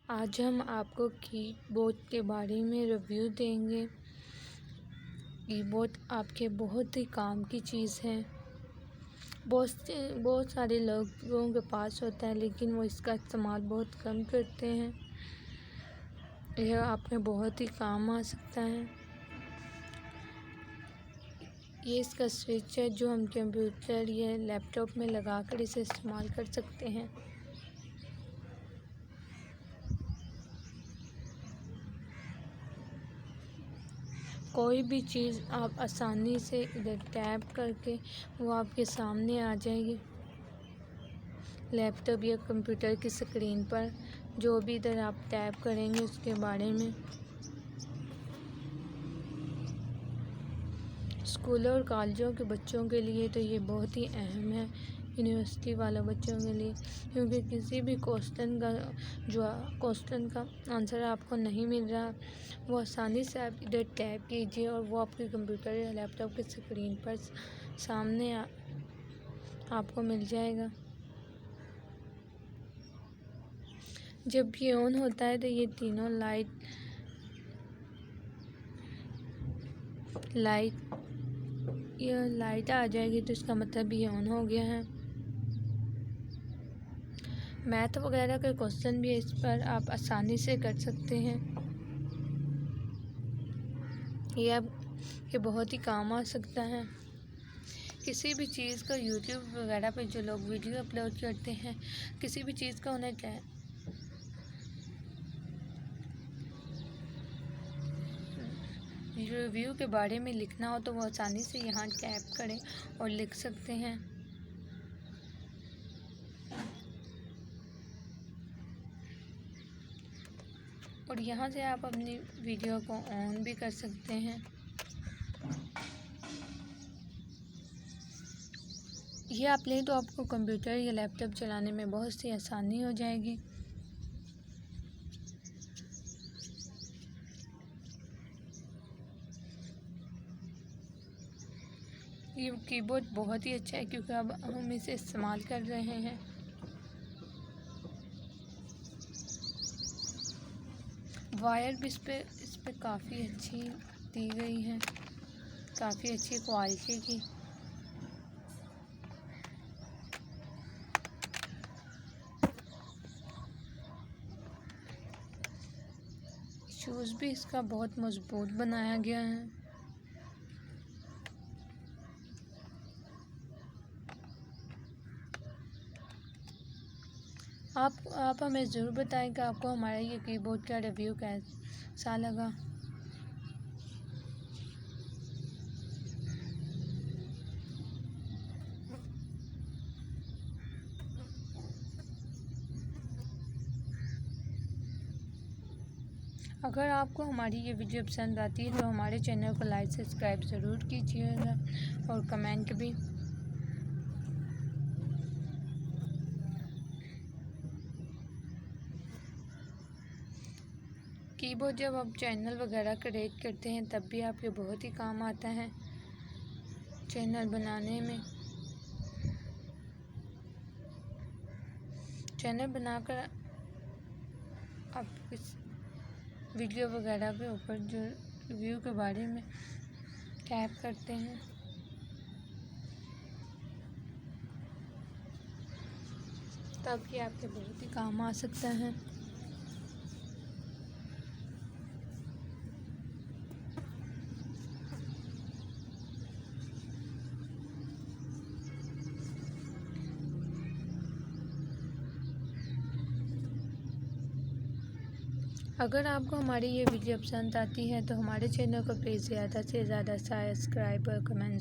आज हम आपको कीबोर्ड के बारे में रिव्यू देंगे। कीबोर्ड आपके बहुत ही काम की चीज़ है। बहुत सारे लोगों के पास होता है, लेकिन वो इसका इस्तेमाल बहुत कम करते हैं। यह आपके बहुत ही काम आ सकता है। ये इसका स्विच है जो हम कंप्यूटर या लैपटॉप में लगाकर इसे इस्तेमाल कर सकते हैं। कोई भी चीज़ आप आसानी से इधर टैप करके वो आपके सामने आ जाएगी। लैपटॉप या कंप्यूटर की स्क्रीन पर जो भी इधर आप टैप करेंगे उसके बारे में। स्कूलों और कॉलेजों के बच्चों के लिए तो ये बहुत ही अहम है, यूनिवर्सिटी वाले बच्चों के लिए, क्योंकि किसी भी क्वेश्चन का आंसर आपको नहीं मिल रहा, वो आसानी से आप इधर टैप कीजिए और वो आपके कंप्यूटर या लैपटॉप की स्क्रीन पर सामने आपको मिल जाएगा। जब ये ऑन होता है तो ये तीनों लाइट आ जाएगी, तो इसका मतलब ये ऑन हो गया है। मैथ वगैरह के क्वेश्चन भी इस पर आप आसानी से कर सकते हैं। ये बहुत ही काम आ सकता है। किसी भी चीज़ का यूट्यूब वगैरह पे जो लोग वीडियो अपलोड करते हैं, किसी भी चीज़ का उन्हें रिव्यू के बारे में लिखना हो तो वो आसानी से यहाँ टैप करें और लिख सकते हैं। और यहाँ से आप अपनी वीडियो को ऑन भी कर सकते हैं। ये आप लें तो आपको कंप्यूटर या लैपटॉप चलाने में बहुत सी आसानी हो जाएगी। ये कीबोर्ड बहुत ही अच्छा है क्योंकि अब हम इसे इस्तेमाल कर रहे हैं। वायर भी इस पे काफ़ी अच्छी दी गई है, काफ़ी अच्छी क्वालिटी की। शूज़ भी इसका बहुत मजबूत बनाया गया है। आप हमें ज़रूर बताएं कि आपको हमारा ये कीबोर्ड का रिव्यू कैसा लगा। अगर आपको हमारी ये वीडियो पसंद आती है तो हमारे चैनल को लाइक सब्सक्राइब ज़रूर कीजिएगा और कमेंट भी। कीबोर्ड जब आप चैनल वगैरह क्रिएट करते हैं तब भी आपके बहुत ही काम आता है, चैनल बनाने में। चैनल बनाकर आप इस वीडियो वगैरह के ऊपर जो रिव्यू के बारे में टैप करते हैं तब ये आपके बहुत ही काम आ सकता है। अगर आपको हमारी ये वीडियो पसंद आती है तो हमारे चैनल को प्लीज़ ज़्यादा से ज़्यादा सब्सक्राइब और कमेंट